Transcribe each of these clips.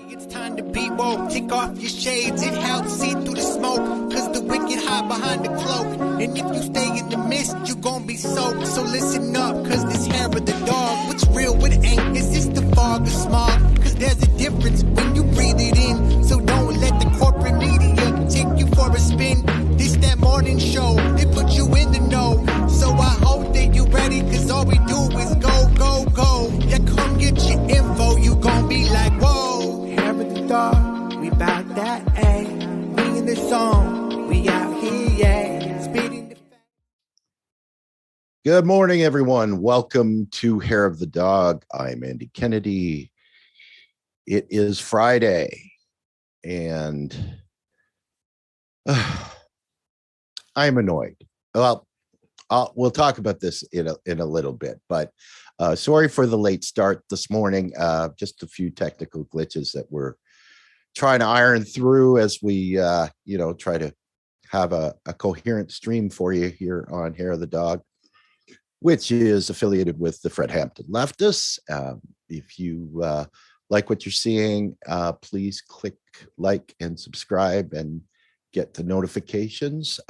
It's time to be woke. Take off your shades, it helps see through the smoke. Cause the wicked hide behind the cloak. And if you stay in the mist, you gon' be soaked. So listen up, cause this hair of the dog. What's real, what ain't? Is this the fog or smog? Cause there's a difference when you breathe it in. So don't let the corporate media take you for a spin. This that morning show, they put you in the know. So I hope that you ready, cause all we do is go, go, go. Yeah, come get your info, you gon' be like, whoa. Hair of the dog, we bout that, ayy. We in the zone, we out here, yeah. Speeding the Good morning, everyone. Welcome to Hair of the Dog. I'm Andy Kennedy. It is Friday, and I'm annoyed. Well, we'll talk about this in a little bit, but sorry for the late start this morning. Just a few technical glitches that we're trying to iron through as we, try to have a coherent stream for you here on Hair of the Dog, which is affiliated with the Fred Hampton Leftists. If you like what you're seeing, please click like and subscribe and get the notifications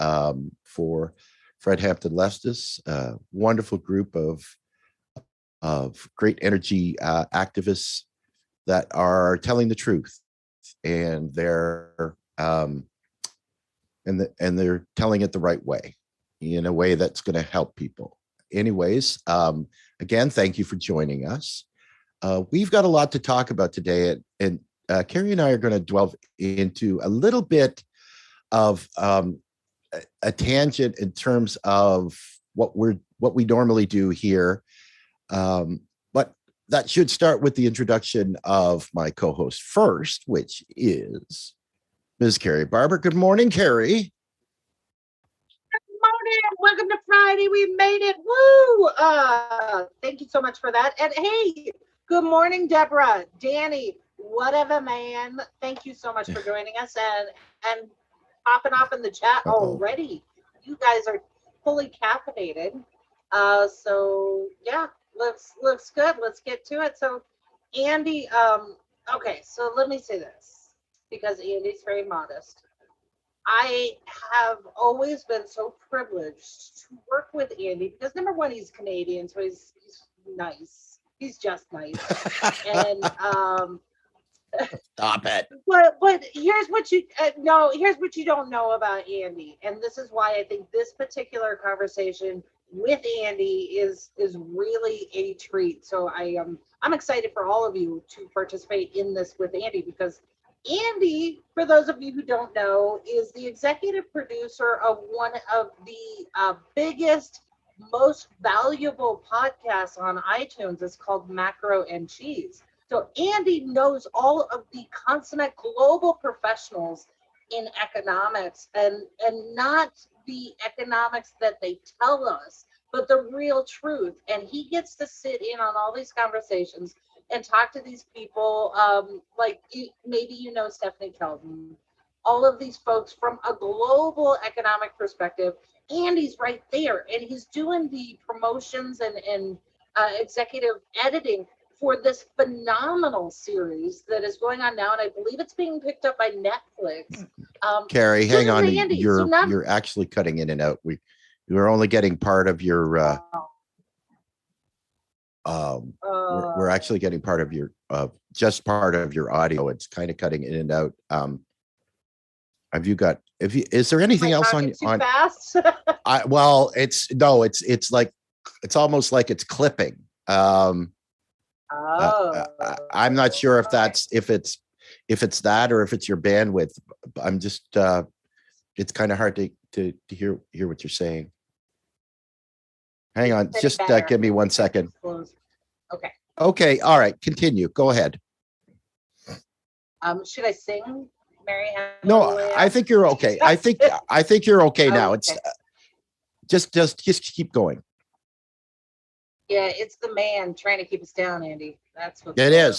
for Fred Hampton Leftists, a wonderful group of great energy activists that are telling the truth, and they're they're telling it the right way, in a way that's going to help people. Anyways, again, thank you for joining us. We've got a lot to talk about today, and Carrie and I are going to delve into a little bit of a tangent in terms of what we normally do here. But that should start with the introduction of my co-host first, which is Ms. Carrie Barber. Good morning, Carrie. Morning. Welcome to Friday. We made it. Woo! Thank you so much for that. And hey, good morning, Deborah, Danny, whatever, man. Thank you so much for joining us and popping off in the chat already. You guys are fully caffeinated. So yeah, looks good. Let's get to it. So Andy, okay, so let me say this, because Andy's very modest. I have always been so privileged to work with Andy because, number one, he's Canadian, so he's nice. He's just nice. And Stop it. But here's what you here's what you don't know about Andy, and this is why I think this particular conversation with Andy is really a treat. So I'm excited for all of you to participate in this with Andy, because Andy, for those of you who don't know, is the executive producer of one of the biggest, most valuable podcasts on iTunes. It's called Macro and Cheese. So Andy knows all of the consummate global professionals in economics, and not the economics that they tell us, but the real truth. And he gets to sit in on all these conversations and talk to these people, like maybe you know Stephanie Kelton, all of these folks from a global economic perspective. Andy's right there, and he's doing the promotions and executive editing for this phenomenal series that is going on now, and I believe it's being picked up by Netflix. Carrie, hang on. Andy. You're actually cutting in and out. We're only getting part of your we're actually getting part of your just part of your audio. It's kind of cutting in and out. Is there anything else on fast? It's like, it's almost like it's clipping. I'm not sure if it's that or if it's your bandwidth. I'm just it's kind of hard to hear what you're saying. Hang on, just give me 1 second. Okay. All right. Continue. Go ahead. Should I sing, Mary? No, I think you're okay. I think you're okay now. Okay. It's just keep going. Yeah, it's the man trying to keep us down, Andy. That's what it is.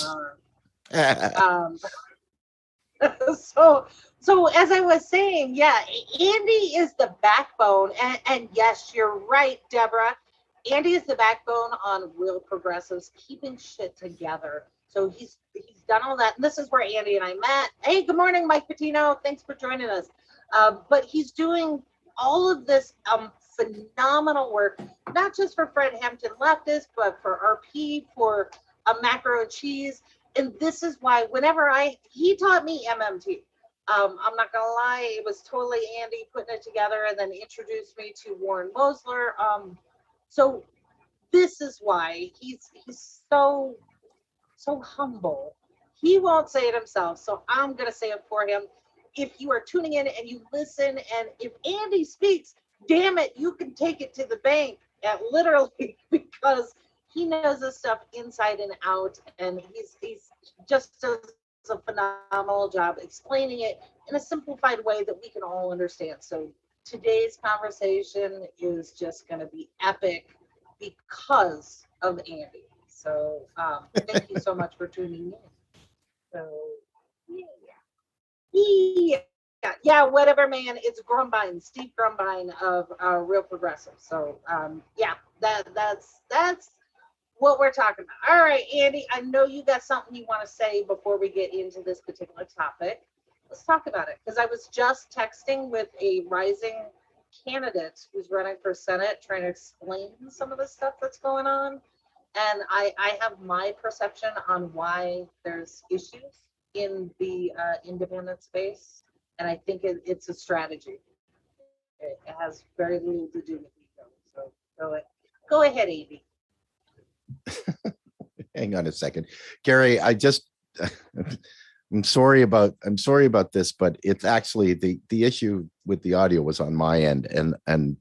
So as I was saying, yeah, Andy is the backbone, and yes, you're right, Deborah. Andy is the backbone on Real Progressives, keeping shit together. So he's done all that. And this is where Andy and I met. Hey, good morning, Mike Patino. Thanks for joining us. But he's doing all of this phenomenal work, not just for Fred Hampton leftists, but for RP, for Macro and Cheese. And this is why whenever he taught me MMT. I'm not gonna lie, it was totally Andy putting it together and then introduced me to Warren Mosler. So this is why he's so humble. He won't say it himself, so I'm gonna say it for him. If you are tuning in and you listen, and if Andy speaks, damn it, you can take it to the bank, literally, because he knows this stuff inside and out, and he's just does a phenomenal job explaining it in a simplified way that we can all understand. So today's conversation is just going to be epic because of Andy. So thank you so much for tuning in. So yeah, whatever, man. It's Grumbine, Steve Grumbine of Real Progressive. So yeah, that's what we're talking about. All right, Andy, I know you got something you want to say before we get into this particular topic. Let's talk about it, because I was just texting with a rising candidate who's running for Senate, trying to explain some of the stuff that's going on. And I have my perception on why there's issues in the independent space. And I think it's a strategy. It has very little to do with ego. So go ahead, Andy. Hang on a second, Gary. I'm sorry about this, but it's actually the issue with the audio was on my end, and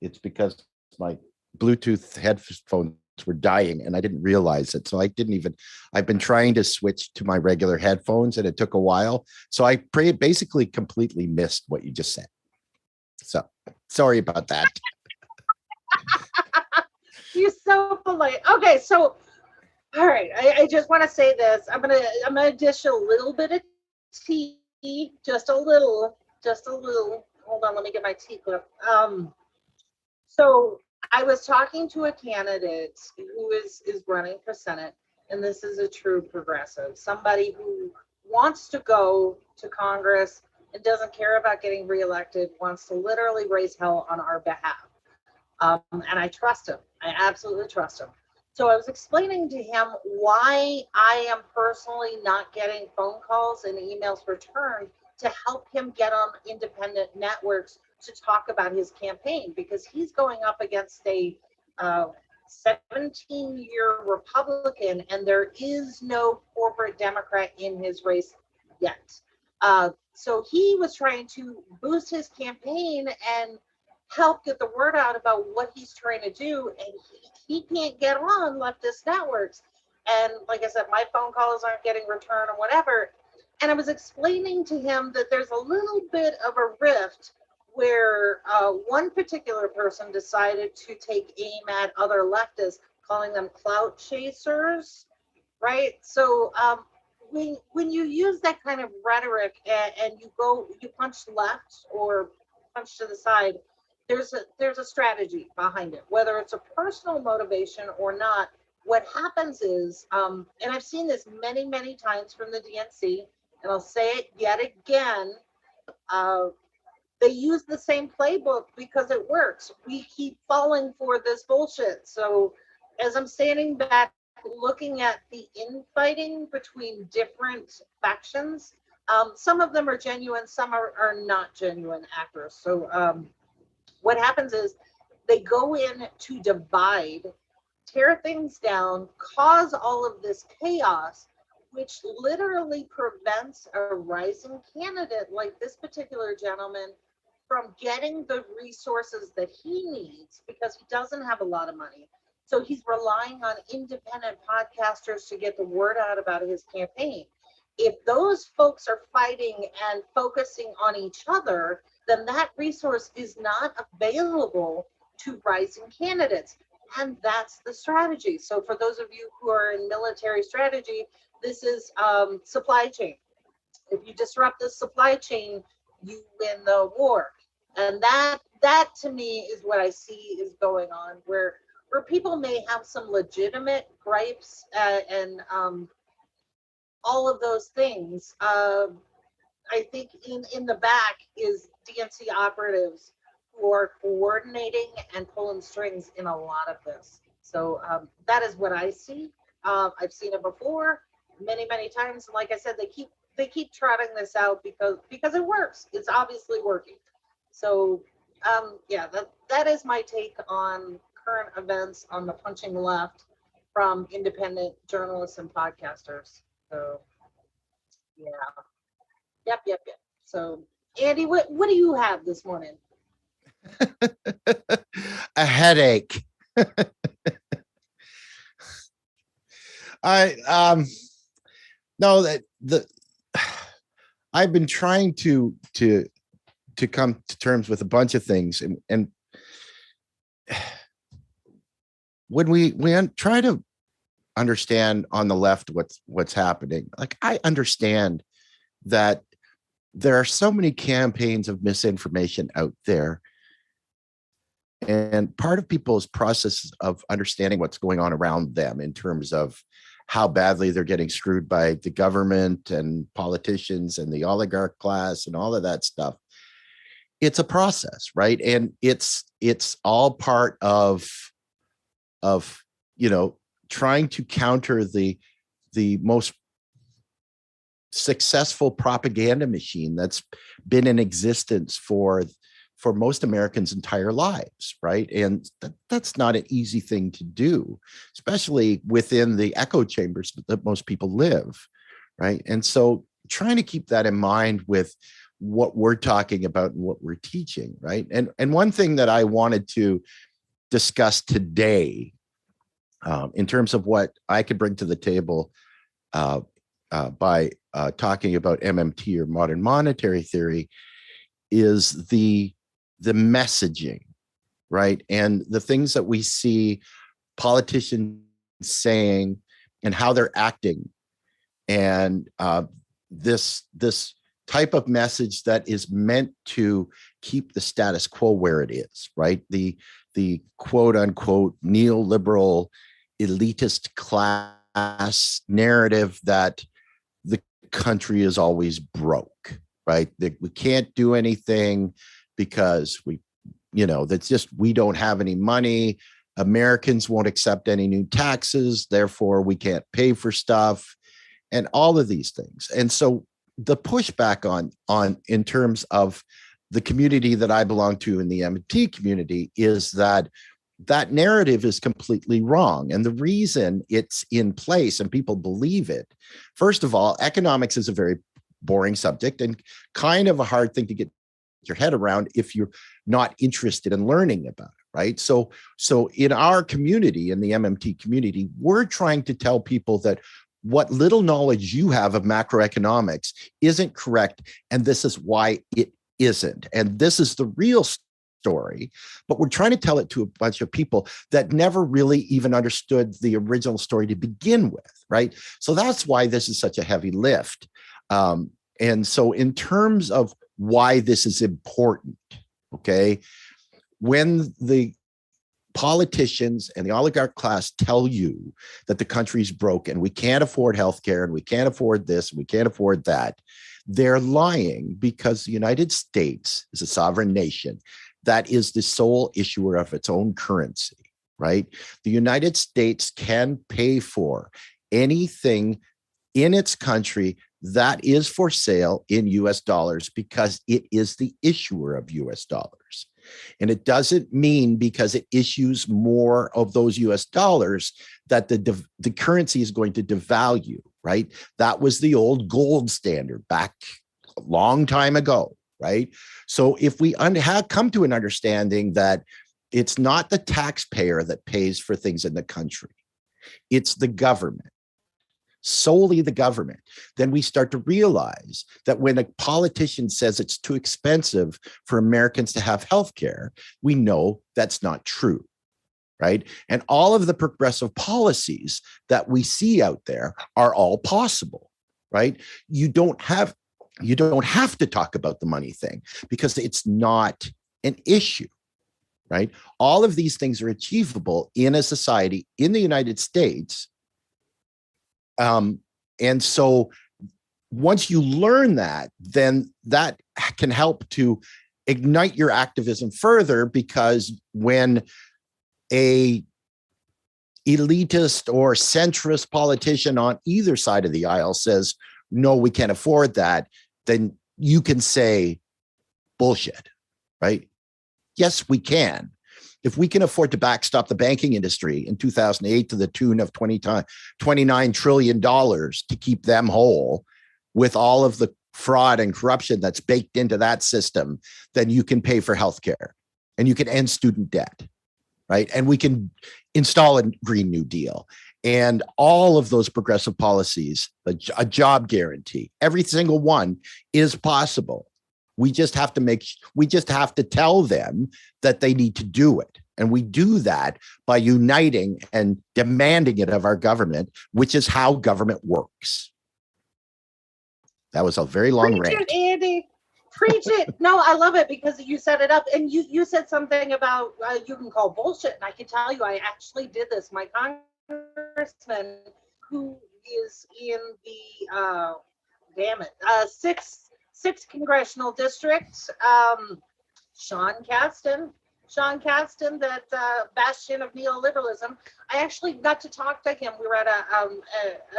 it's because my Bluetooth headphones were dying and I didn't realize it. So I've been trying to switch to my regular headphones and it took a while. So I basically completely missed what you just said. So sorry about that. You're so polite. Okay, so all right, I just want to say this. I'm gonna dish a little bit of tea, just a little. Hold on, let me get my tea clip. So I was talking to a candidate who is running for Senate, and this is a true progressive, somebody who wants to go to Congress and doesn't care about getting reelected, wants to literally raise hell on our behalf. And I trust him. I absolutely trust him. So I was explaining to him why I am personally not getting phone calls and emails returned to help him get on independent networks to talk about his campaign, because he's going up against a 17-year Republican, and there is no corporate Democrat in his race yet. So he was trying to boost his campaign and help get the word out about what he's trying to do, and he can't get on leftist networks. And like I said, my phone calls aren't getting returned or whatever. And I was explaining to him that there's a little bit of a rift where one particular person decided to take aim at other leftists, calling them clout chasers, right? So when you use that kind of rhetoric and you punch left or punch to the side, there's a strategy behind it, whether it's a personal motivation or not. What happens is, and I've seen this many times from the DNC, and I'll say it yet again, they use the same playbook because it works. We keep falling for this bullshit. So as I'm standing back looking at the infighting between different factions, some of them are genuine, some are not genuine actors. So what happens is they go in to divide, tear things down, cause all of this chaos, which literally prevents a rising candidate like this particular gentleman from getting the resources that he needs, because he doesn't have a lot of money. So he's relying on independent podcasters to get the word out about his campaign. If those folks are fighting and focusing on each other, then that resource is not available to rising candidates. And that's the strategy. So for those of you who are in military strategy, this is supply chain. If you disrupt the supply chain, you win the war. And that to me is what I see is going on, where people may have some legitimate gripes and all of those things. I think in the back is DNC operatives who are coordinating and pulling strings in a lot of this. So that is what I see. I've seen it before many times. And like I said, they keep trotting this out because it works. It's obviously working. So yeah, that is my take on current events on the punching left from independent journalists and podcasters. So yeah. Yep. So, Andy, what do you have this morning? A headache. I no that the I've been trying to come to terms with a bunch of things, and when we try to understand on the left what's happening, like, I understand that there are so many campaigns of misinformation out there, and part of people's process of understanding what's going on around them in terms of how badly they're getting screwed by the government and politicians and the oligarch class and all of that stuff, it's a process, right? And it's all part of trying to counter the most successful propaganda machine that's been in existence for most Americans' entire lives, right? And that's not an easy thing to do, especially within the echo chambers that most people live, right? And so trying to keep that in mind with what we're talking about and what we're teaching, right? And one thing that I wanted to discuss today, in terms of what I could bring to the table by talking about MMT or modern monetary theory, is the messaging, right? And the things that we see politicians saying and how they're acting, and this type of message that is meant to keep the status quo where it is, right? The quote unquote neoliberal elitist class narrative that the country is always broke, right? That we can't do anything because that's just, we don't have any money. Americans won't accept any new taxes, therefore we can't pay for stuff, and all of these things. And so the pushback on in terms of the community that I belong to in the MT community is that narrative is completely wrong. And the reason it's in place and people believe it, first of all, economics is a very boring subject and kind of a hard thing to get your head around if you're not interested in learning about it, right? So in our community, in the MMT community, we're trying to tell people that what little knowledge you have of macroeconomics isn't correct, and this is why it isn't. And this is the real story, but we're trying to tell it to a bunch of people that never really even understood the original story to begin with, right? So that's why this is such a heavy lift. And so in terms of why this is important, okay, when the politicians and the oligarch class tell you that the country's broke and we can't afford healthcare and we can't afford this and we can't afford that, they're lying, because the United States is a sovereign nation that is the sole issuer of its own currency, right? The United States can pay for anything in its country that is for sale in US dollars because it is the issuer of US dollars. And it doesn't mean because it issues more of those US dollars that the currency is going to devalue, right? That was the old gold standard back a long time ago, right? So if we have come to an understanding that it's not the taxpayer that pays for things in the country, it's the government, solely the government, then we start to realize that when a politician says it's too expensive for Americans to have health care, we know that's not true, right? And all of the progressive policies that we see out there are all possible, right? You don't have to talk about the money thing because it's not an issue, right? All of these things are achievable in a society in the United States, And so once you learn that, then that can help to ignite your activism further, because when a elitist or centrist politician on either side of the aisle says, no, we can't afford that, then you can say bullshit, right? Yes, we can. If we can afford to backstop the banking industry in 2008 to the tune of $29 trillion to keep them whole, with all of the fraud and corruption that's baked into that system, then you can pay for healthcare and you can end student debt, right? And we can install a Green New Deal and all of those progressive policies, a job guarantee, every single one is possible. We just have to tell them that they need to do it. And we do that by uniting and demanding it of our government, which is how government works. That was a very long Preach rant. it, Andy. Preach it. No, I love it because you set it up. And you said something about you can call bullshit. And I can tell you, I actually did this. My congressman, who is in the, sixth congressional district, Sean Casten, that bastion of neoliberalism. I actually got to talk to him. We were at an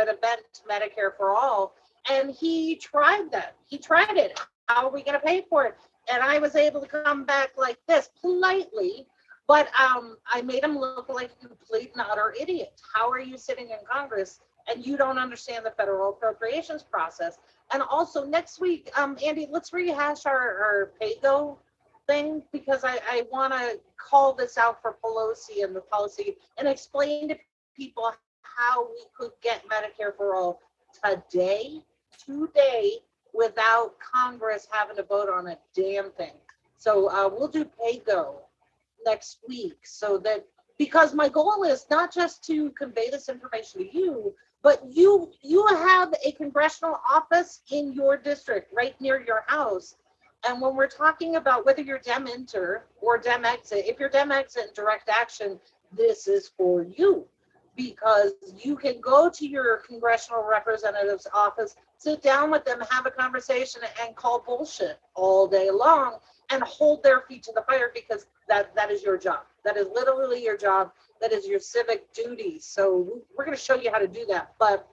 event, Medicare for All, and he tried that. He tried it. How are we going to pay for it? And I was able to come back like this, politely, but I made him look like a complete and utter idiot. How are you sitting in Congress and you don't understand the federal appropriations process? And also next week, Andy, let's rehash our pay-go thing, because I want to call this out for Pelosi and the policy and explain to people how we could get Medicare for All today, without Congress having to vote on a damn thing. So we'll do pay-go next week, so that, because my goal is not just to convey this information to you, but you have a congressional office in your district right near your house. And when we're talking about whether you're Dem Enter or Dem Exit, if you're Dem Exit and Direct Action, this is for you, because you can go to your congressional representative's office, sit down with them, have a conversation, and call bullshit all day long and hold their feet to the fire, because that is your job. That is literally your job. That is your civic duty. So we're going to show you how to do that. But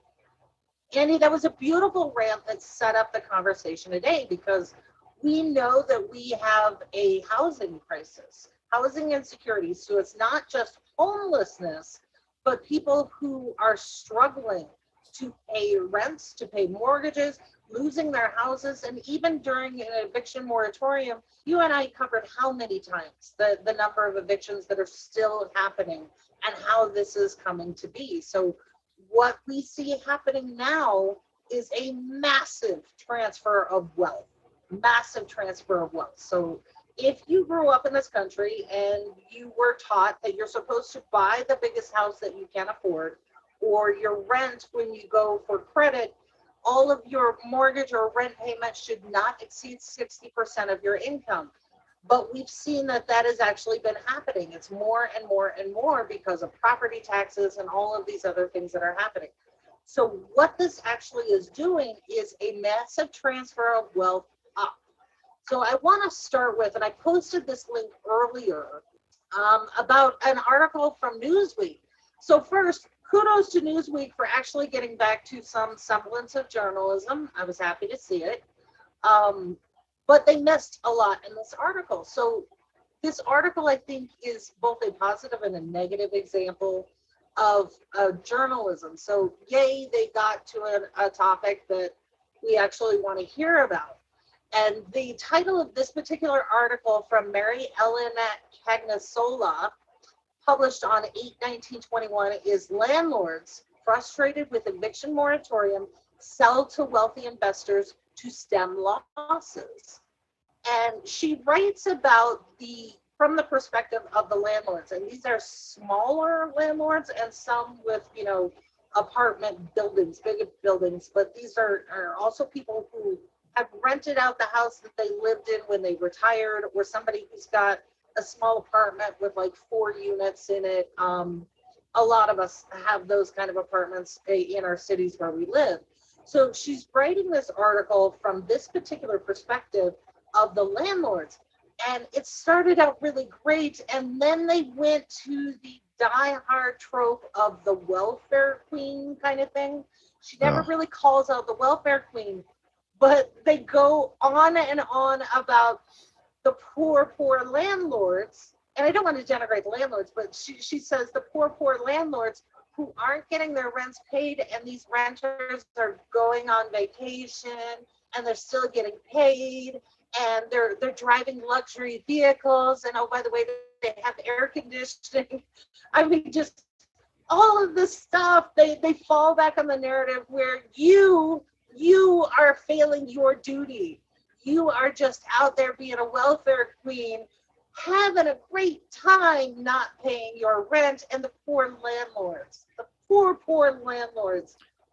Andy, that was a beautiful rant that set up the conversation today, because we know that we have a housing crisis, housing insecurity. So it's not just homelessness, but people who are struggling to pay rents, to pay mortgages, losing their houses. And even during an eviction moratorium, you and I covered how many times the number of evictions that are still happening and how this is coming to be. So what we see happening now is a massive transfer of wealth. So if you grew up in this country and you were taught that you're supposed to buy the biggest house that you can afford, or your rent when you go for credit, all of your mortgage or rent payments should not exceed 60% of your income. But we've seen that has actually been happening. It's more and more and more because of property taxes and all of these other things that are happening. So what this actually is doing is a massive transfer of wealth up. So I want to start with, and I posted this link earlier, about an article from Newsweek. So first, kudos to Newsweek for actually getting back to some semblance of journalism. I was happy to see it. But they missed a lot in this article. So this article, I think, is both a positive and a negative example of journalism. So yay, they got to a topic that we actually want to hear about. And the title of this particular article from Mary Ellen Cagnasola, published on 8/19/21, is "Landlords Frustrated with Eviction Moratorium Sell to Wealthy Investors to Stem Losses." And she writes about from the perspective of the landlords. And these are smaller landlords and some with, apartment buildings, big buildings. But these are also people who have rented out the house that they lived in when they retired, or somebody who's got a small apartment with like 4 units in it. A lot of us have those kind of apartments in our cities where we live. So she's writing this article from this particular perspective of the landlords. And it started out really great. And then they went to the die-hard trope of the welfare queen kind of thing. She never Oh, really calls out the welfare queen, but they go on and on about the poor landlords. And I don't want to denigrate the landlords, but she says the poor landlords who aren't getting their rents paid, and these renters are going on vacation and they're still getting paid, and they're driving luxury vehicles, and oh, by the way, they have air conditioning. I mean, just all of this stuff, they fall back on the narrative where you are failing your duty. You are just out there being a welfare queen, having a great time not paying your rent, and the poor landlords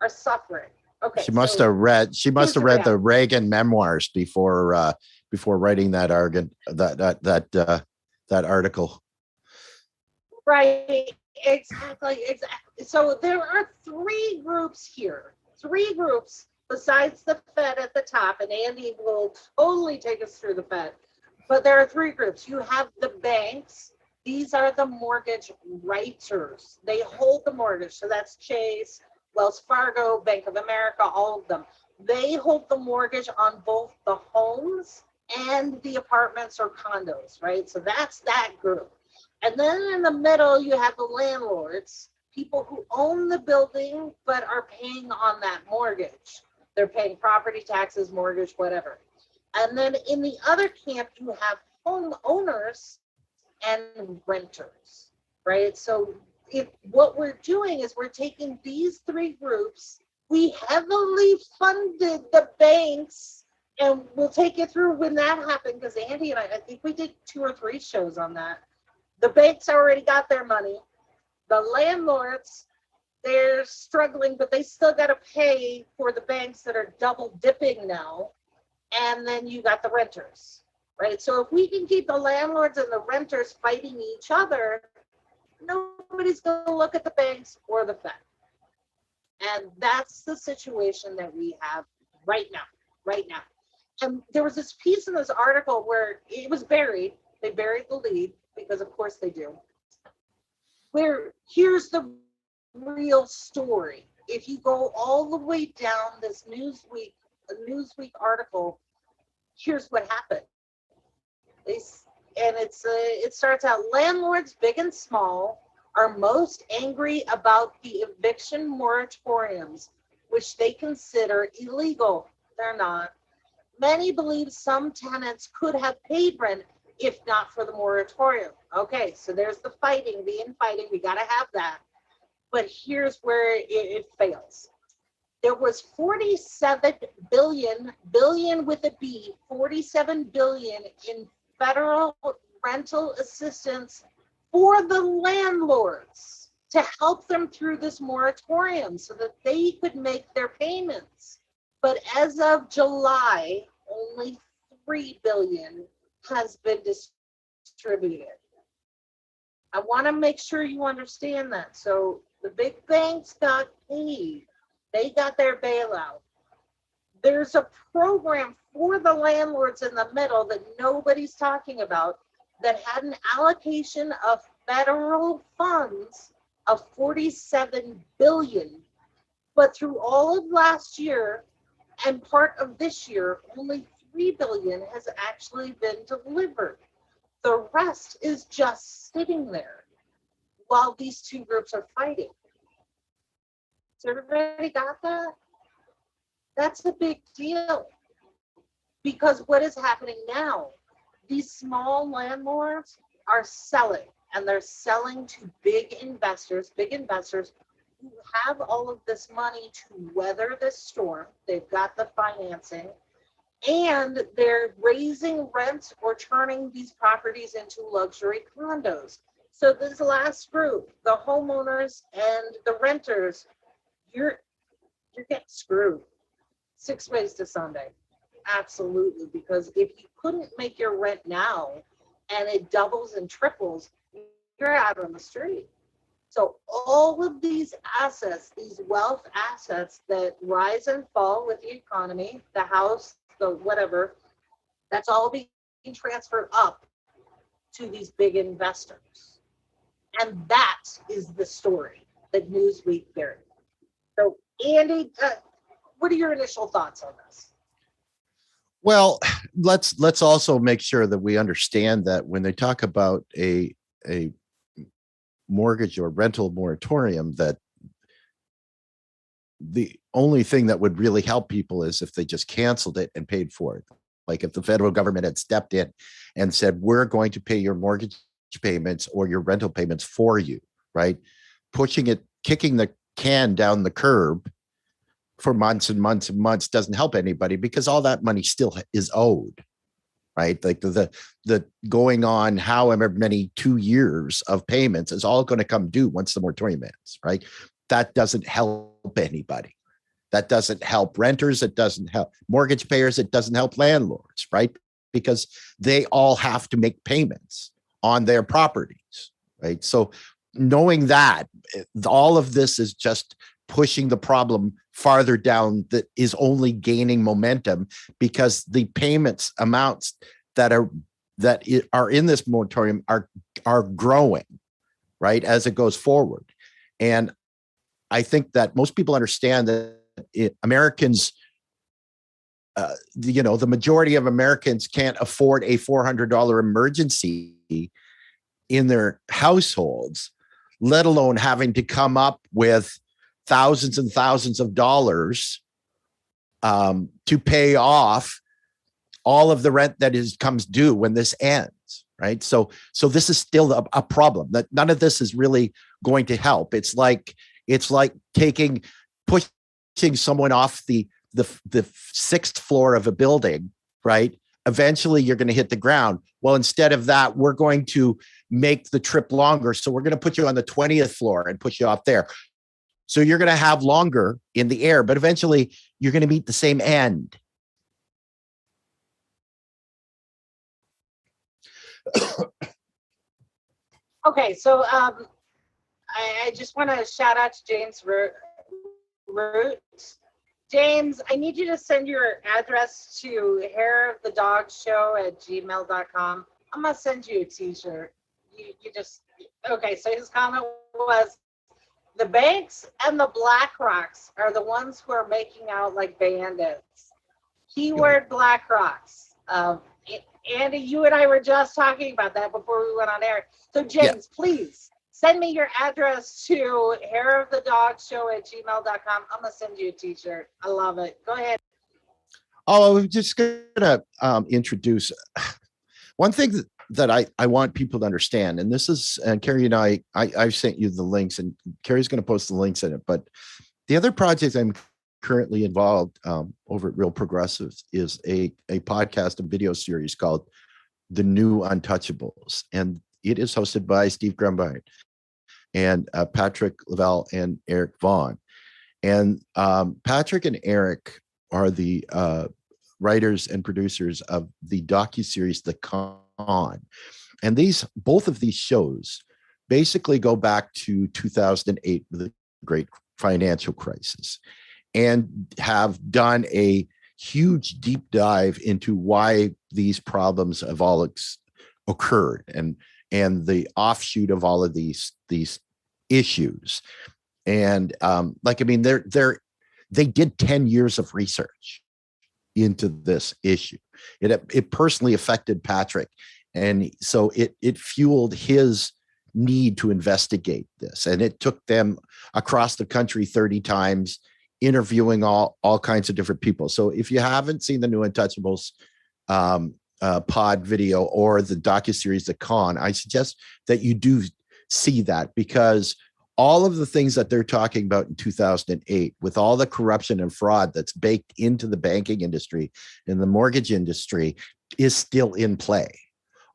are suffering. Okay, she must so have read. She must here's have the read the reality. Reagan memoirs before writing that article. That article. Right, exactly. So there are three groups here, three groups besides the Fed at the top, and Andy will totally take us through the Fed. But there are three groups. You have the banks. These are the mortgage writers. They hold the mortgage. So that's Chase, Wells Fargo, Bank of America, all of them. They hold the mortgage on both the homes and the apartments or condos, right? So that's that group. And then in the middle, you have the landlords, people who own the building but are paying on that mortgage. They're paying property taxes, mortgage, whatever. And then in the other camp, you have homeowners and renters, right? So if what we're doing is we're taking these three groups, we heavily funded the banks, and we'll take you through when that happened, because Andy and I think we did 2 or 3 shows on that. The banks already got their money. The landlords, they're struggling, but they still got to pay for the banks that are double dipping now. And then you got the renters, right? So if we can keep the landlords and the renters fighting each other, nobody's going to look at the banks or the Fed. And that's the situation that we have right now. And there was this piece in this article where it was buried. They buried the lead because, of course, they do. Where here's the real story. If you go all the way down this Newsweek article, here's what happened. It starts out, landlords big and small are most angry about the eviction moratoriums, which they consider illegal. They're not. Many believe some tenants could have paid rent if not for the moratorium. Okay, so there's the fighting, the infighting. We got to have that. But here's where it fails. There was 47 billion with a B, 47 billion in federal rental assistance for the landlords to help them through this moratorium so that they could make their payments. But as of July, only 3 billion has been distributed. I want to make sure you understand that. So the big banks got paid. They got their bailout. There's a program for the landlords in the middle that nobody's talking about that had an allocation of federal funds of 47 billion. But through all of last year and part of this year, only 3 billion has actually been delivered. The rest is just sitting there while these two groups are fighting. So everybody got that? That's a big deal. Because what is happening now? These small landlords are selling, and they're selling to big investors who have all of this money to weather this storm. They've got the financing, and they're raising rents or turning these properties into luxury condos. So this last group, the homeowners and the renters, you're getting screwed. 6 ways to Sunday. Absolutely. Because if you couldn't make your rent now and it doubles and triples, you're out on the street. So all of these assets, these wealth assets that rise and fall with the economy, the house, the whatever, that's all being transferred up to these big investors. And that is the story that Newsweek buried. So, Andy, what are your initial thoughts on this? Well, let's also make sure that we understand that when they talk about a mortgage or rental moratorium, that the only thing that would really help people is if they just canceled it and paid for it. Like if the federal government had stepped in and said, we're going to pay your mortgage payments or your rental payments for you, right? Kicking the can down the curb for months and months and months doesn't help anybody, because all that money still is owed, right? Like the going on however many 2 years of payments is all going to come due once the moratorium ends, right? That doesn't help anybody. That doesn't help renters. It doesn't help mortgage payers. It doesn't help landlords, right? Because they all have to make payments on their properties, right? So knowing that, all of this is just pushing the problem farther down, that is only gaining momentum because the payments amounts that are in this moratorium are growing, right, as it goes forward. And I think that most people understand that Americans, the majority of Americans can't afford a $400 emergency in their households, let alone having to come up with thousands and thousands of dollars to pay off all of the rent that comes due when this ends, right? So this is still a problem. That none of this is really going to help. It's like pushing someone off the sixth floor of a building, right? Eventually you're going to hit the ground. Well, instead of that, we're going to make the trip longer. So we're going to put you on the 20th floor and push you off there. So you're going to have longer in the air, but eventually you're going to meet the same end. Okay, so I just want to shout out to James Root. James, I need you to send your address to hairofthedogshow@gmail.com. I'm going to send you a t-shirt. You just, okay, so his comment was, the banks and the BlackRocks are the ones who are making out like bandits. Keyword BlackRocks. Andy, you and I were just talking about that before we went on air. So James, please send me your address to hairofthedogshow@gmail.com. I'm going to send you a t-shirt. I love it. Go ahead. Oh, I'm just going to introduce one thing that I want people to understand. And this is, and Carrie and I've sent you the links, and Carrie's going to post the links in it. But the other project I'm currently involved over at Real Progressives is a podcast and video series called The New Untouchables. And it is hosted by Steve Grumbine and Patrick Lavelle and Eric Vaughn. And Patrick and Eric are the writers and producers of the docuseries The Con. And both of these shows basically go back to 2008 with the great financial crisis, and have done a huge deep dive into why these problems have all occurred and the offshoot of all of these issues. And they did 10 years of research into this issue. It personally affected Patrick, and so it fueled his need to investigate this. And it took them across the country 30 times, interviewing all kinds of different people. So if you haven't seen the New Untouchables pod video or the docuseries The Con, I suggest that you do see that, because all of the things that they're talking about in 2008, with all the corruption and fraud that's baked into the banking industry and the mortgage industry, is still in play.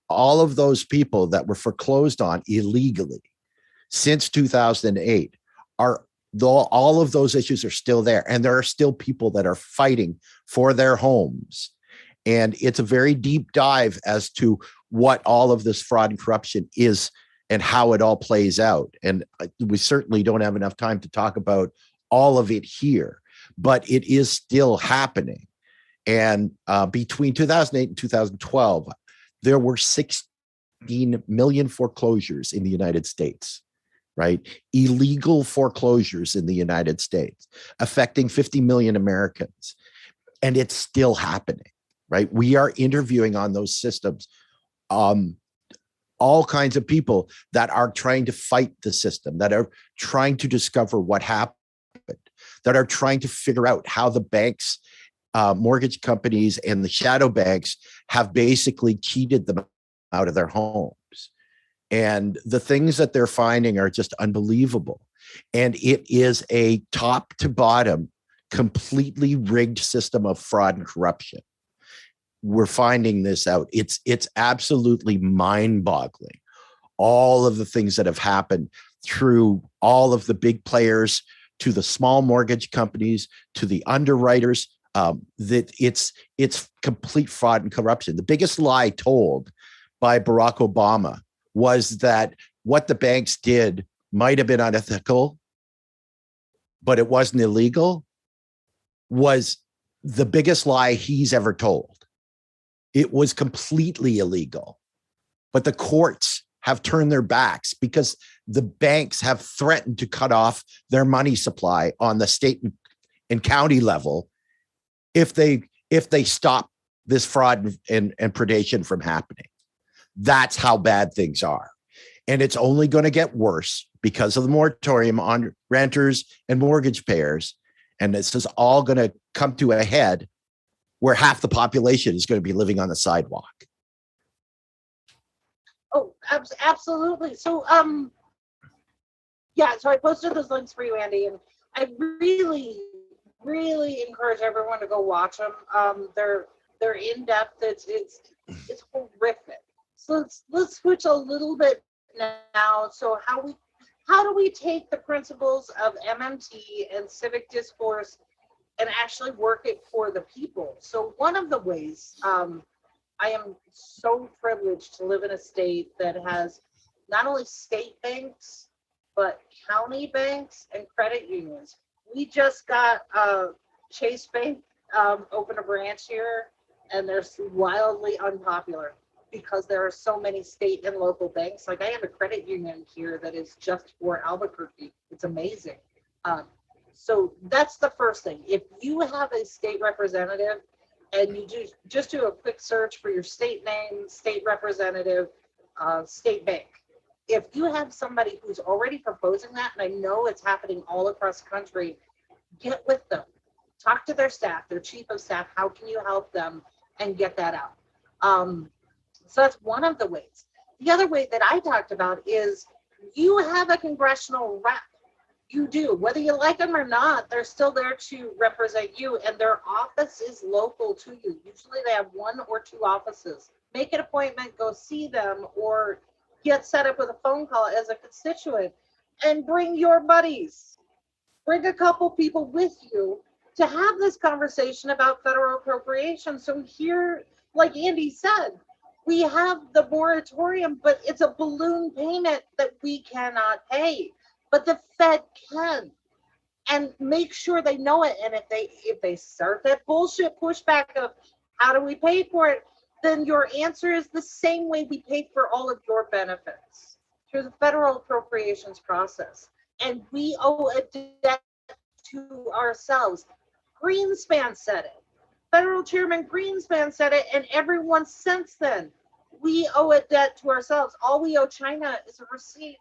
All of those people that were foreclosed on illegally since 2008 all of those issues are still there. And there are still people that are fighting for their homes. And it's a very deep dive as to what all of this fraud and corruption is and how it all plays out. And we certainly don't have enough time to talk about all of it here, but it is still happening. And between 2008 and 2012, there were 16 million foreclosures in the United States, right? Illegal foreclosures in the United States, affecting 50 million Americans. And it's still happening, right? We are interviewing on those systems all kinds of people that are trying to fight the system, that are trying to discover what happened, that are trying to figure out how the banks, mortgage companies, and the shadow banks have basically cheated them out of their homes. And the things that they're finding are just unbelievable. And it is a top to bottom, completely rigged system of fraud and corruption. We're finding this out. It's absolutely mind-boggling. All of the things that have happened through all of the big players, to the small mortgage companies, to the underwriters, that it's complete fraud and corruption. The biggest lie told by Barack Obama was that what the banks did might have been unethical, but it wasn't illegal, was the biggest lie he's ever told. It was completely illegal, but the courts have turned their backs because the banks have threatened to cut off their money supply on the state and county level if they stop this fraud and predation from happening. That's how bad things are. And it's only going to get worse because of the moratorium on renters and mortgage payers. And this is all going to come to a head where half the population is going to be living on the sidewalk. Oh, absolutely. So, yeah, so I posted those links for you, Andy, and I really, really encourage everyone to go watch them. They're in depth. It's horrific. So let's switch a little bit now. So how do we take the principles of MMT and civic discourse and actually work it for the people? So one of the ways, I am so privileged to live in a state that has not only state banks, but county banks and credit unions. We just got Chase Bank open a branch here, and they're wildly unpopular because there are so many state and local banks. Like I have a credit union here that is just for Albuquerque. It's amazing. So that's the first thing. If you have a state representative and you just do a quick search for your state name, state representative, state bank. If you have somebody who's already proposing that, and I know it's happening all across the country, get with them. Talk to their staff, their chief of staff. How can you help them and get that out? So that's one of the ways. The other way that I talked about is you have a congressional rep. You do. Whether you like them or not, they're still there to represent you, and their office is local to you. Usually they have 1 or 2 offices. Make an appointment, go see them, or get set up with a phone call as a constituent, and bring your buddies. Bring a couple people with you to have this conversation about federal appropriations. So here, like Andy said, we have the moratorium, but it's a balloon payment that we cannot pay. But the Fed can, and make sure they know it. And if they start that bullshit pushback of how do we pay for it, then your answer is the same way we paid for all of your benefits, through the federal appropriations process. And we owe a debt to ourselves. Greenspan said it. Federal Chairman Greenspan said it, and everyone since then. We owe a debt to ourselves. All we owe China is a receipt.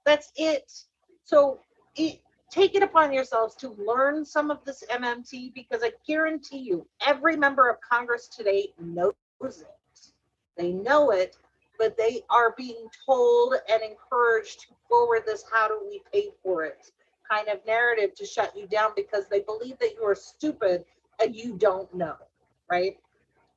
That's it. So take it upon yourselves to learn some of this MMT, because I guarantee you, every member of Congress today knows it. They know it, but they are being told and encouraged to forward this "how do we pay for it" kind of narrative to shut you down, because they believe that you are stupid and you don't know, right?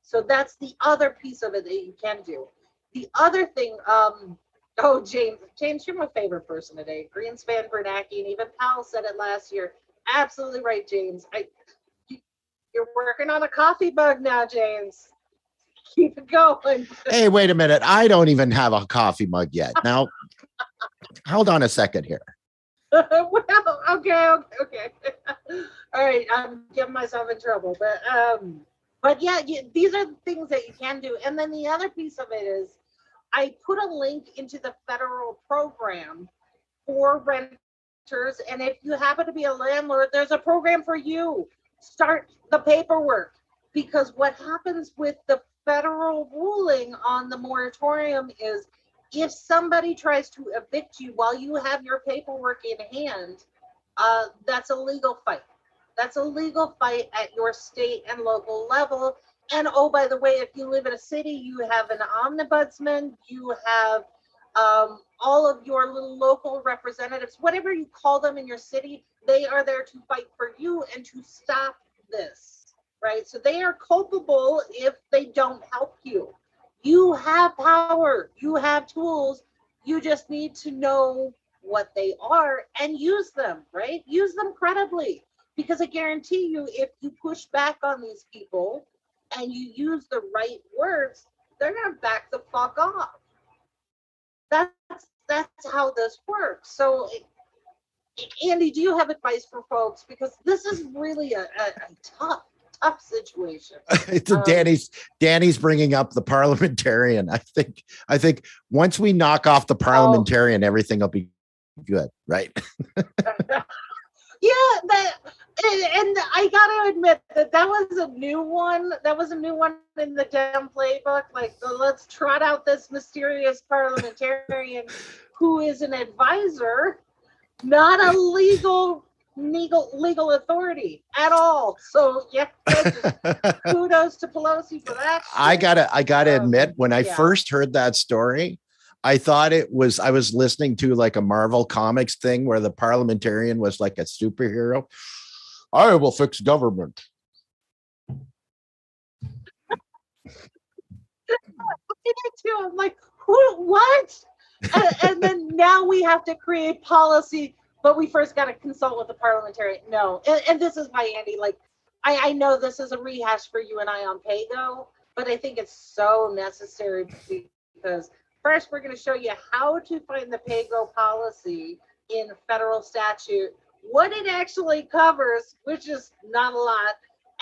So that's the other piece of it that you can do. The other thing, oh, James, you're my favorite person today. Greenspan, Bernanke, and even Powell said it last year. Absolutely right, James. You're working on a coffee mug now, James. Keep it going. Hey, wait a minute. I don't even have a coffee mug yet. Now, Hold on a second here. Well, okay. All right, I'm getting myself in trouble, but yeah, these are things that you can do. And then the other piece of it is, I put a link into the federal program for renters, and if you happen to be a landlord, there's a program for you. Start the paperwork, because what happens with the federal ruling on the moratorium is, if somebody tries to evict you while you have your paperwork in hand, that's a legal fight. That's a legal fight at your state and local level. And oh, by the way, if you live in a city, you have an ombudsman, you have all of your little local representatives, whatever you call them in your city, they are there to fight for you and to stop this, right? So they are culpable if they don't help you. You have power, you have tools, you just need to know what they are and use them, right? Use them credibly, because I guarantee you, if you push back on these people and you use the right words, they're going to back the fuck off. That's how this works. So, Andy, do you have advice for folks? Because this is really a tough situation. Danny's bringing up the parliamentarian. I think once we knock off the parliamentarian, everything will be good, right? Yeah, and I gotta admit that was a new one. That was a new one in the Dem playbook. Like, let's trot out this mysterious parliamentarian who is an advisor, not a legal authority at all. So yeah, just kudos to Pelosi for that. I gotta admit, when I first heard that story, I thought I was listening to like a Marvel Comics thing where the parliamentarian was like a superhero. I will fix government. I'm like, what? And then now we have to create policy, but we first got to consult with the parliamentarian. No, and this is why, Andy, like, I know this is a rehash for you and I on PAYGO, but I think it's so necessary, because first we're going to show you how to find the PAYGO policy in federal statute, what it actually covers, which is not a lot,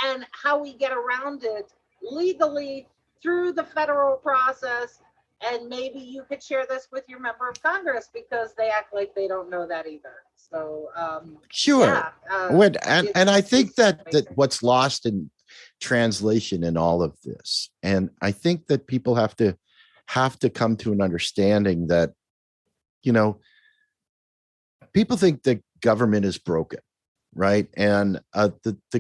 and how we get around it legally through the federal process. And maybe you could share this with your member of Congress, because they act like they don't know that either. So sure. Yeah, and I think that what's lost in translation in all of this, and I think that people have to come to an understanding that, people think that government is broken, right? And the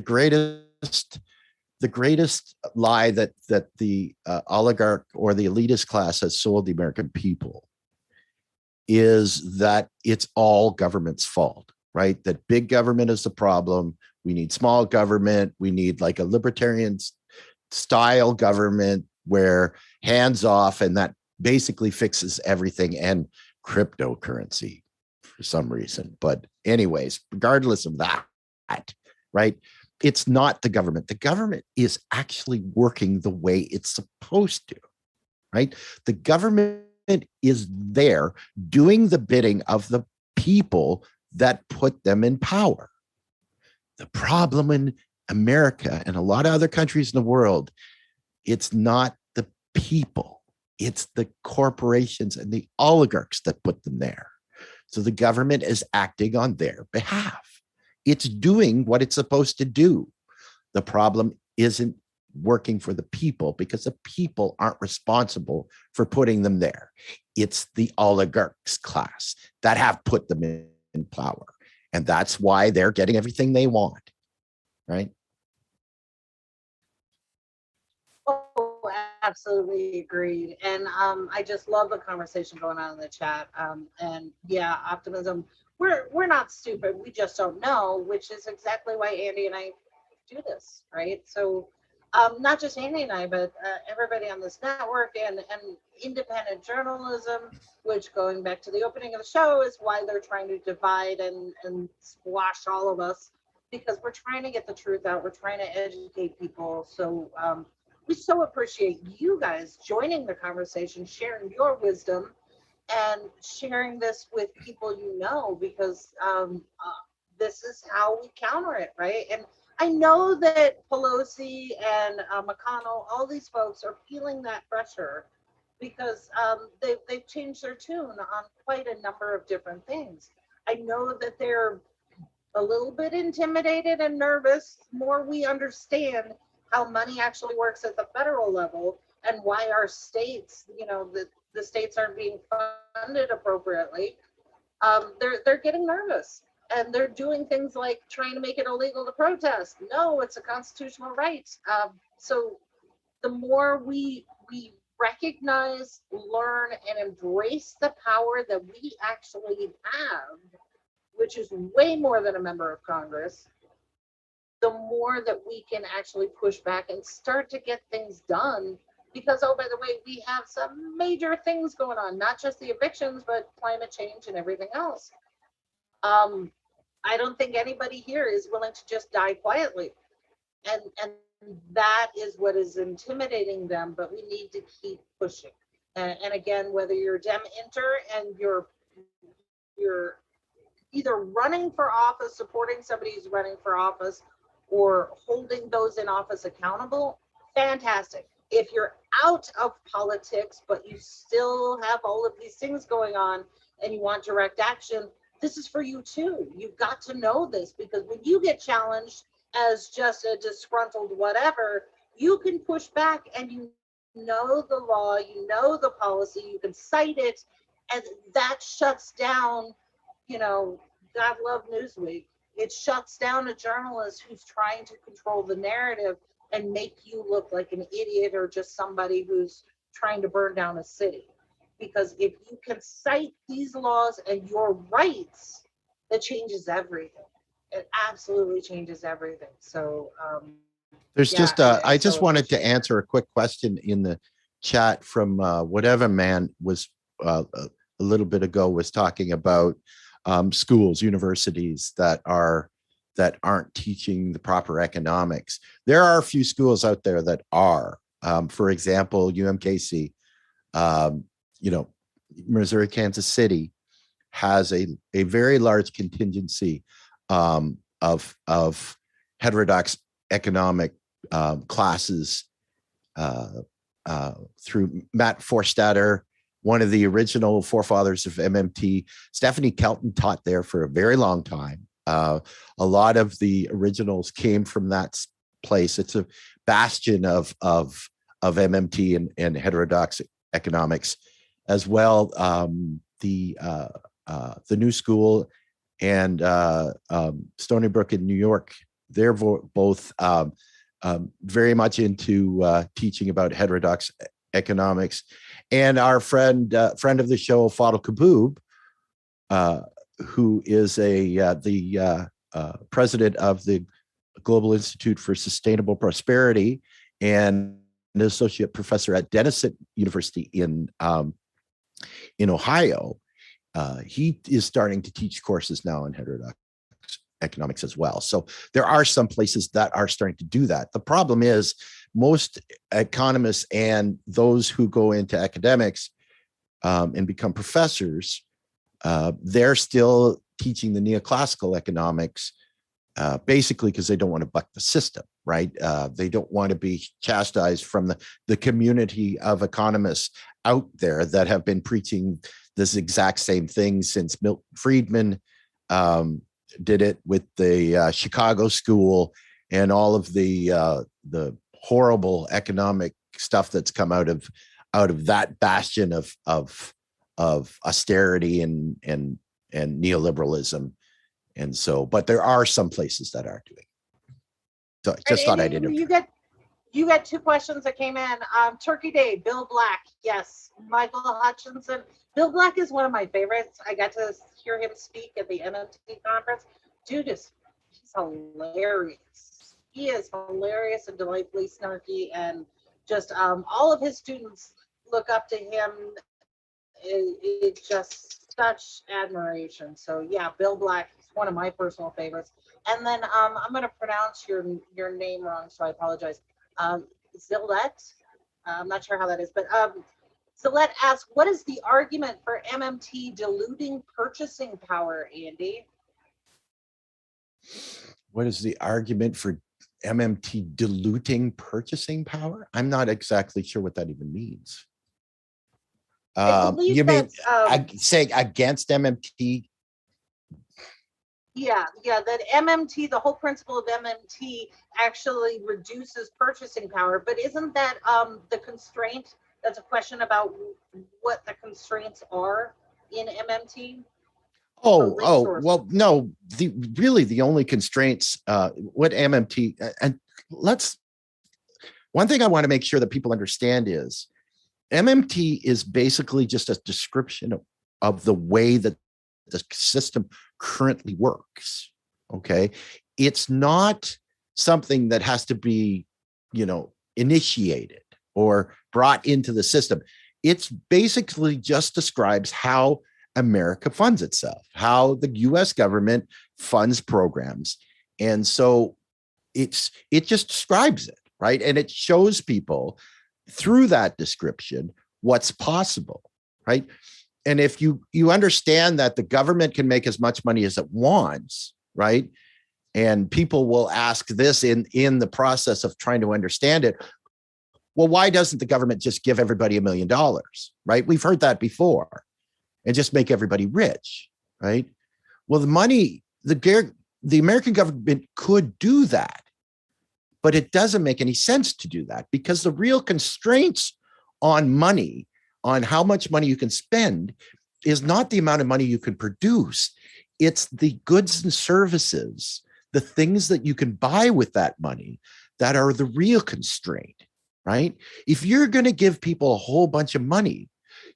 greatest lie that the oligarch or the elitist class has sold the American people is that it's all government's fault, right? That big government is the problem. We need small government. We need like a libertarian style government where hands off, and that basically fixes everything, and cryptocurrency for some reason. But anyways, regardless of that, right? It's not the government. The government is actually working the way it's supposed to, right? The government is there doing the bidding of the people that put them in power. The problem in America and a lot of other countries in the world, it's not the people, it's the corporations and the oligarchs that put them there. So the government is acting on their behalf. It's doing what it's supposed to do. The problem isn't working for the people, because the people aren't responsible for putting them there. It's the oligarchs class that have put them in power. And that's why they're getting everything they want, right? Oh, absolutely agreed. And I just love the conversation going on in the chat. And yeah, optimism. We're not stupid. We just don't know, which is exactly why Andy and I do this, right? So not just Andy and I, but everybody on this network, and independent journalism, which, going back to the opening of the show, is why they're trying to divide and squash all of us, because we're trying to get the truth out. We're trying to educate people. So we so appreciate you guys joining the conversation, sharing your wisdom. and sharing this with people you know, because this is how we counter it, right? And I know that Pelosi and McConnell, all these folks are feeling that pressure because they've changed their tune on quite a number of different things. I know that they're a little bit intimidated and nervous. The more we understand how money actually works at the federal level and why our states, the states aren't being funded appropriately, they're getting nervous, and they're doing things like trying to make it illegal to protest. No, it's a constitutional right. So the more we recognize, learn, and embrace the power that we actually have, which is way more than a member of Congress, the more that we can actually push back and start to get things done. Because, oh, by the way, we have some major things going on, not just the evictions, but climate change and everything else. Um, I don't think anybody here is willing to just die quietly. And that is what is intimidating them, but we need to keep pushing. And again, whether you're Dem Inter and you're either running for office, supporting somebody who's running for office, or holding those in office accountable, fantastic. If you're out of politics, but you still have all of these things going on and you want direct action, this is for you too. You've got to know this, because when you get challenged as just a disgruntled whatever, you can push back, and you know the law, you know the policy, you can cite it, and that shuts down, you know, God love Newsweek. It shuts down a journalist who's trying to control the narrative and make you look like an idiot or just somebody who's trying to burn down a city. Because if you can cite these laws and your rights, that changes everything. It absolutely changes everything. So, There's yeah, just I I just so wanted to appreciate that. answer a quick question in the chat from whatever man was a little bit ago was talking about schools, universities that aren't teaching the proper economics. There are a few schools out there that are. For example, UMKC, um, you know, Missouri, Kansas City has a very large contingency of heterodox economic classes uh, through Matt Forstatter, one of the original forefathers of MMT. Stephanie Kelton taught there for a very long time. A lot of the originals came from that place. It's a bastion of MMT and heterodox economics as well. The New School and Stony Brook in New York, they're both very much into teaching about heterodox economics. And our friend of the show, Fadl Kaboub, who is the president of the Global Institute for Sustainable Prosperity and an associate professor at Denison University in Ohio. He is starting to teach courses now in heterodox economics as well. So there are some places that are starting to do that. The problem is most economists and those who go into academics and become professors, they're still teaching the neoclassical economics basically because they don't want to buck the system, right? They don't want to be chastised from the community of economists out there that have been preaching this exact same thing since Milton Friedman did it with the Chicago School and all of the horrible economic stuff that's come out of that bastion of austerity and neoliberalism. And so, but there are some places that are doing it. So just thought I'd interview. You got two questions that came in. Turkey Day, Bill Black. Yes. Michael Hutchinson. Bill Black is one of my favorites. I got to hear him speak at the MMT conference. Dude he's hilarious. He is hilarious and delightfully snarky, and just all of his students look up to him. It's just such admiration. So yeah, Bill Black is one of my personal favorites. And then I'm going to pronounce your name wrong, so I apologize. Zillette. I'm not sure how that is, but Celeste asks, what is the argument for MMT diluting purchasing power, Andy? What is the argument for MMT diluting purchasing power? I'm not exactly sure what that even means. You mean saying against MMT? Yeah, that MMT, the whole principle of MMT actually reduces purchasing power. But isn't that the constraint? That's a question about what the constraints are in MMT. Well, no, the only constraints, what MMT, and one thing I want to make sure that people understand is MMT is basically just a description of the way that the system currently works. Okay. It's not something that has to be, initiated or brought into the system. It's basically just describes how America funds itself, how the US government funds programs. And so it just describes it, right? And it shows people through that description what's possible, right? And if you understand that the government can make as much money as it wants, right? And people will ask this in the process of trying to understand it. Well, why doesn't the government just give everybody $1 million, right? We've heard that before, and just make everybody rich, right? Well, the American government could do that, but it doesn't make any sense to do that because the real constraints on money, on how much money you can spend, is not the amount of money you can produce. It's the goods and services, the things that you can buy with that money that are the real constraint, right? If you're going to give people a whole bunch of money,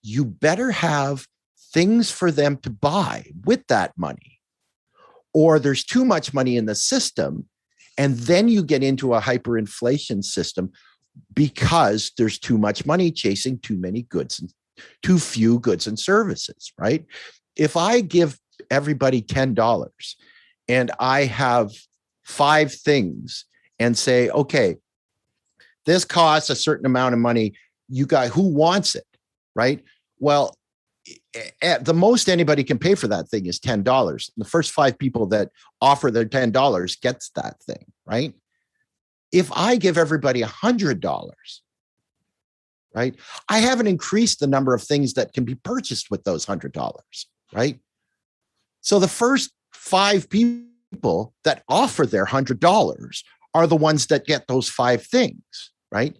you better have things for them to buy with that money, or there's too much money in the system. And then you get into a hyperinflation system because there's too much money chasing too many goods and too few goods and services, right? If I give everybody $10 and I have 5 things and say, okay, this costs a certain amount of money, you guys, who wants it, right? Well, at the most anybody can pay for that thing is $10. The first 5 people that offer their $10 gets that thing, right? If I give everybody $100, right, I haven't increased the number of things that can be purchased with those $100, right? So the first 5 people that offer their $100 are the ones that get those 5 things, right?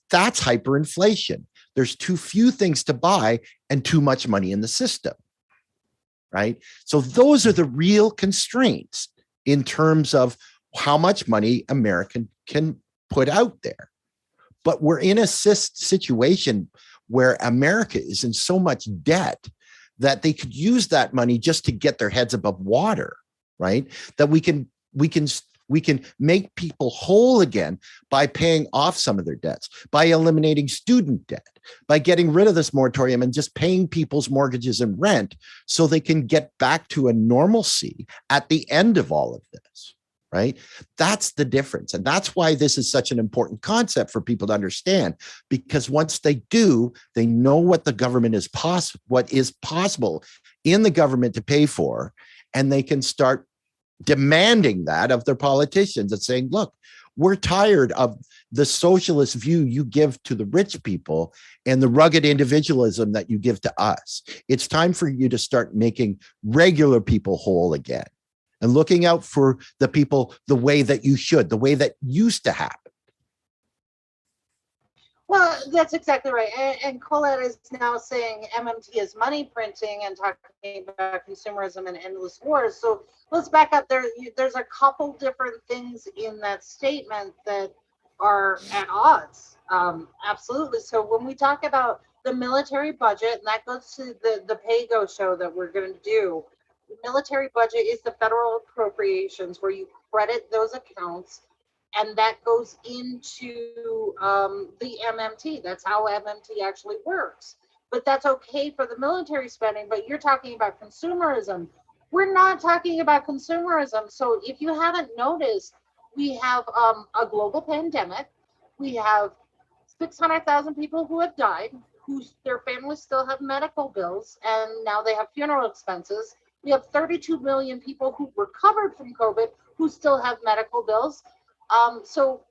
That's hyperinflation. There's too few things to buy and too much money in the system, right? So those are the real constraints in terms of how much money American can put out there. But we're in a situation where America is in so much debt that they could use that money just to get their heads above water, right? That we can make people whole again by paying off some of their debts, by eliminating student debt, by getting rid of this moratorium and just paying people's mortgages and rent so they can get back to a normalcy at the end of all of this, right? That's the difference. And that's why this is such an important concept for people to understand, because once they do, they know what the government is what is possible in the government to pay for, and they can start demanding that of their politicians and saying, look, we're tired of the socialist view you give to the rich people and the rugged individualism that you give to us. It's time for you to start making regular people whole again and looking out for the people the way that you should, the way that used to happen. Well, that's exactly right. And Colette is now saying MMT is money printing and talking about consumerism and endless wars. So let's back up. There's a couple different things in that statement that are at odds. Absolutely. So when we talk about the military budget, and that goes to the PAYGO show that we're going to do, the military budget is the federal appropriations where you credit those accounts, and that goes into the MMT. That's how MMT actually works. But that's okay for the military spending, but you're talking about consumerism. We're not talking about consumerism. So if you haven't noticed, we have a global pandemic. We have 600,000 people who have died, who their families still have medical bills and now they have funeral expenses. We have 32 million people who recovered from COVID who still have medical bills. So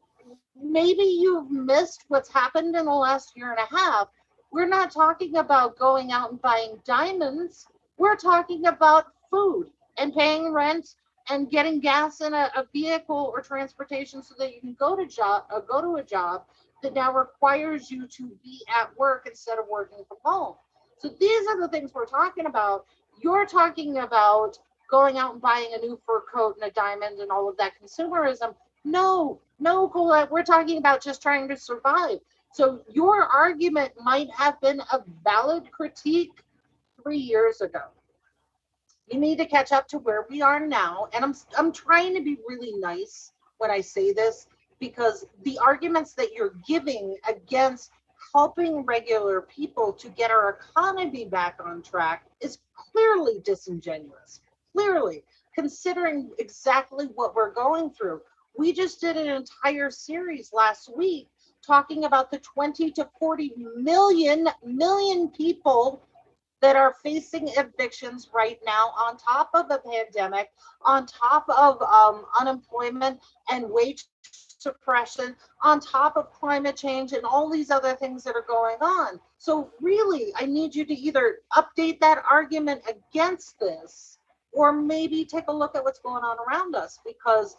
maybe you've missed what's happened in the last year and a half. We're not talking about going out and buying diamonds. We're talking about food and paying rent and getting gas in a vehicle or transportation so that you can go to a job that now requires you to be at work instead of working from home. So these are the things we're talking about. You're talking about going out and buying a new fur coat and a diamond and all of that consumerism. No, Colette, we're talking about just trying to survive. So your argument might have been a valid critique 3 years ago. You need to catch up to where we are now. And I'm trying to be really nice when I say this, because the arguments that you're giving against helping regular people to get our economy back on track is clearly disingenuous. Clearly, considering exactly what we're going through. We just did an entire series last week talking about the 20 to 40 million people that are facing evictions right now, on top of a pandemic, on top of unemployment and wage suppression, on top of climate change and all these other things that are going on. So really, I need you to either update that argument against this, or maybe take a look at what's going on around us, because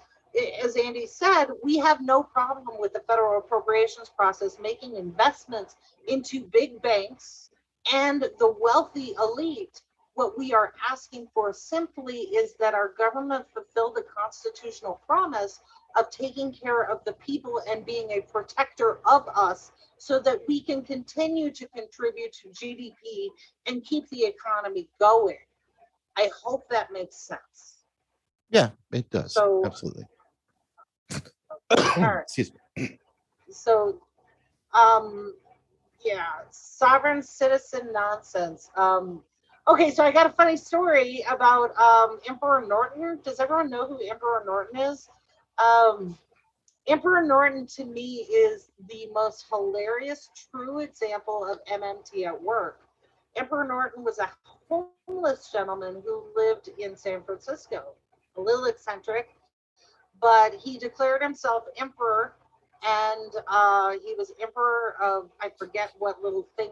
as Andy said, we have no problem with the federal appropriations process making investments into big banks and the wealthy elite. What we are asking for simply is that our government fulfill the constitutional promise of taking care of the people and being a protector of us, so that we can continue to contribute to GDP and keep the economy going. I hope that makes sense. Yeah, it does. So, absolutely. All right. Excuse me. So, yeah, sovereign citizen nonsense. Okay, so I got a funny story about Emperor Norton. Does everyone know who Emperor Norton is? Emperor Norton, to me, is the most hilarious, true example of MMT at work. Emperor Norton was a homeless gentleman who lived in San Francisco, a little eccentric, but he declared himself emperor, and he was emperor of, I forget what little thing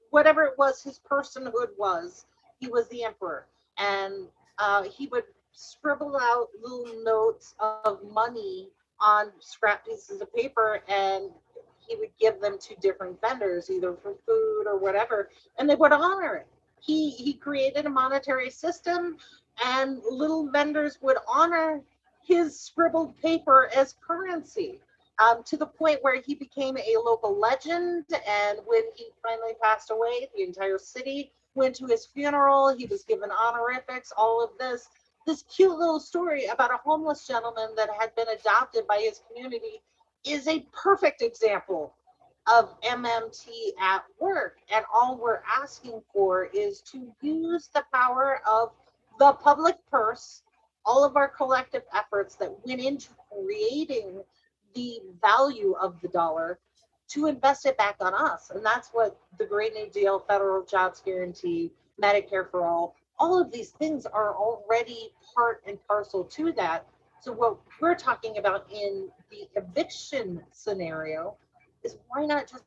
whatever it was his personhood was, he was the emperor. And he would scribble out little notes of money on scrap pieces of paper, and he would give them to different vendors, either for food or whatever, and they would honor it. He created a monetary system, and little vendors would honor his scribbled paper as currency, to the point where he became a local legend. And when he finally passed away, the entire city went to his funeral. He was given honorifics, all of this. This cute little story about a homeless gentleman that had been adopted by his community is a perfect example of MMT at work. And all we're asking for is to use the power of the public purse, all of our collective efforts that went into creating the value of the dollar, to invest it back on us. And that's what the Great New Deal, federal jobs guarantee, Medicare for all of these things are already part and parcel to that. So what we're talking about in the eviction scenario is, why not just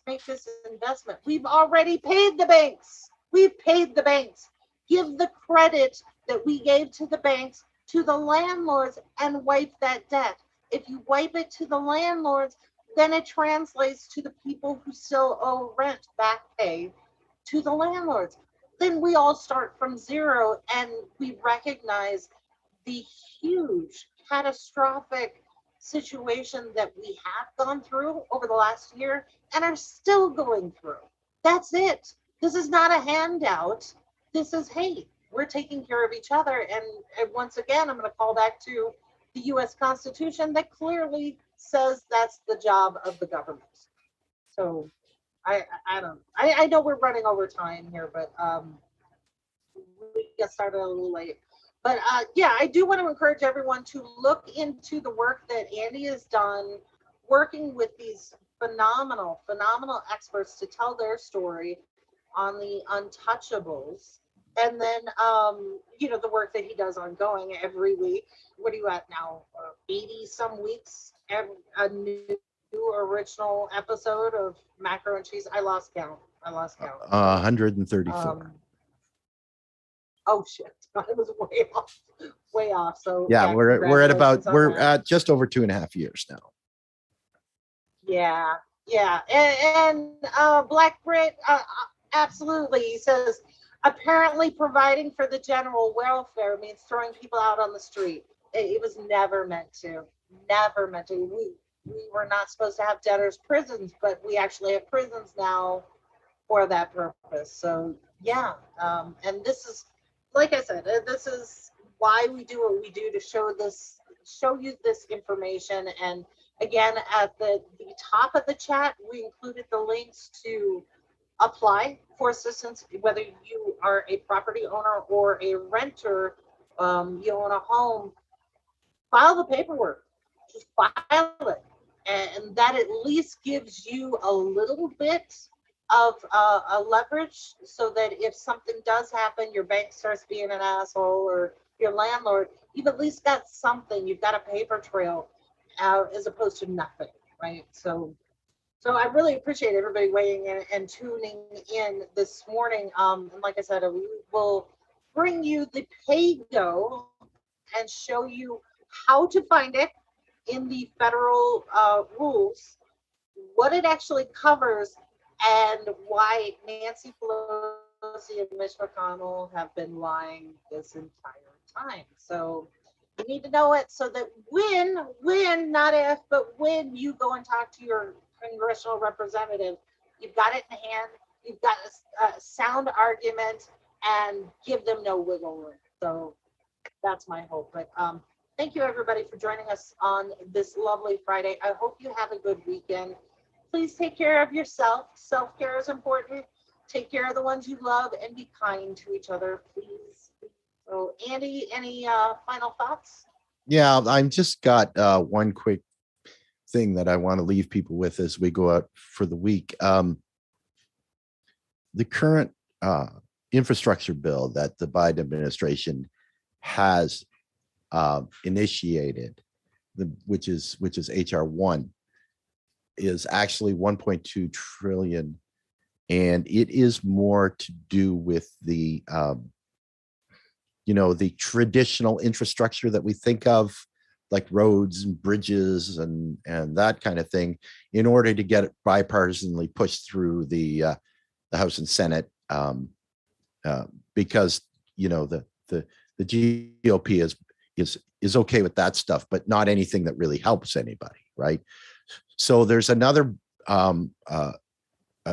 make this investment? We've already paid the banks. We've paid the banks. Give the credit that we gave to the banks to the landlords and wipe that debt. If you wipe it to the landlords, then it translates to the people who still owe rent back pay to the landlords. Then we all start from zero, and we recognize the huge catastrophic situation that we have gone through over the last year and are still going through. That's it. This is not a handout. This is, hey, we're taking care of each other. And once again, I'm going to call back to the U.S. Constitution that clearly says that's the job of the government. So I know we're running over time here, but we got started a little late. But yeah, I do want to encourage everyone to look into the work that Andy has done working with these phenomenal experts to tell their story on the untouchables. And then, the work that he does ongoing every week. What are you at now? 80 some weeks, a new original episode of Macro and Cheese. I lost count. 134. Oh shit, I was way off. So Yeah, we're at just over 2.5 years now. Yeah, and Black Brit, absolutely. He says apparently providing for the general welfare means throwing people out on the street. It was never meant to. Never meant to. We were not supposed to have debtors' prisons, but we actually have prisons now for that purpose. So yeah, and this is, like I said, this is why we do what we do, to show you this information. And again, at the top of the chat, we included the links to apply for assistance, whether you are a property owner or a renter. You own a home, file the paperwork, just file it, and that at least gives you a little bit of a leverage, so that if something does happen, your bank starts being an asshole, or your landlord, you've at least got something. You've got a paper trail, as opposed to nothing, right? So I really appreciate everybody weighing in and tuning in this morning. And like I said, we will bring you the pay-go and show you how to find it in the federal rules, what it actually covers, and why Nancy Pelosi and Mitch McConnell have been lying this entire time. So you need to know it, so that when, not if, but when you go and talk to your congressional representative, you've got it in hand, you've got a sound argument, and give them no wiggle room. So that's my hope. But thank you, everybody, for joining us on this lovely Friday. I hope you have a good weekend. Please take care of yourself. Self-care is important. Take care of the ones you love, and be kind to each other, please. So, Andy, any final thoughts? Yeah, I've just got one quick thing that I want to leave people with as we go out for the week. The current infrastructure bill that the Biden administration has initiated, which is HR1, is actually 1.2 trillion, and it is more to do with the the traditional infrastructure that we think of, like roads and bridges and that kind of thing, in order to get it bipartisanly pushed through the House and Senate, because the GOP is okay with that stuff, but not anything that really helps anybody, right? So there's another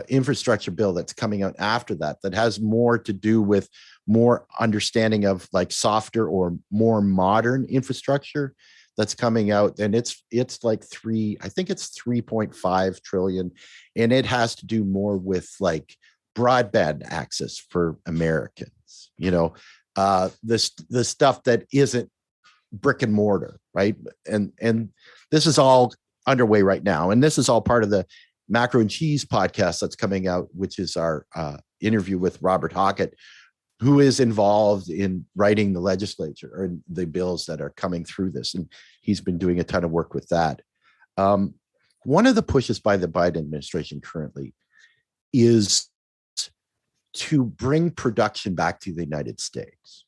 infrastructure bill that's coming out after that has more to do with more understanding of like softer or more modern infrastructure that's coming out, and it's like I think it's 3.5 trillion, and it has to do more with like broadband access for Americans, the stuff that isn't brick and mortar, right? And this is all underway right now, and this is all part of the Macro and Cheese podcast that's coming out, which is our interview with Robert Hockett, who is involved in writing the legislature or the bills that are coming through this, and he's been doing a ton of work with that. One of the pushes by the Biden administration currently is to bring production back to the United States,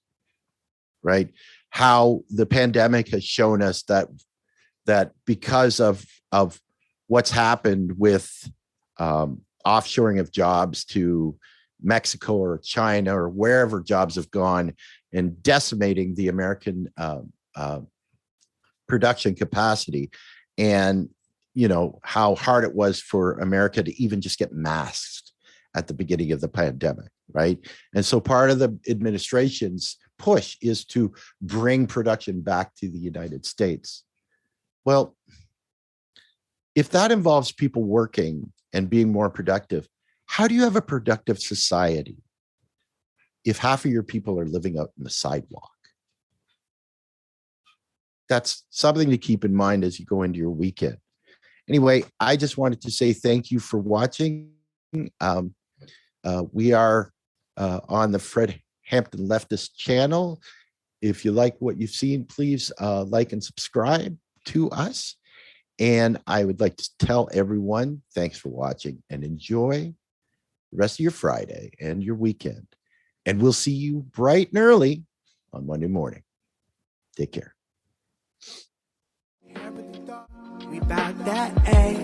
right? How the pandemic has shown us that because of what's happened with offshoring of jobs to Mexico or China or wherever jobs have gone, and decimating the American production capacity, and how hard it was for America to even just get masks at the beginning of the pandemic, right? And so part of the administration's push is to bring production back to the United States. Well, if that involves people working and being more productive, how do you have a productive society if half of your people are living out in the sidewalk? That's something to keep in mind as you go into your weekend. Anyway, I just wanted to say thank you for watching. We are on the Fred Hampton Leftist channel. If you like what you've seen, please like and subscribe to us. And I would like to tell everyone, thanks for watching and enjoy the rest of your Friday and your weekend. And we'll see you bright and early on Monday morning. Take care. We bout that, ayy.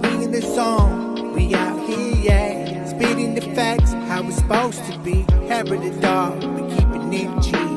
We in the zone, we out here, yeah. Spitting the facts, how it's supposed to be. Hair of the dog, we keeping it G.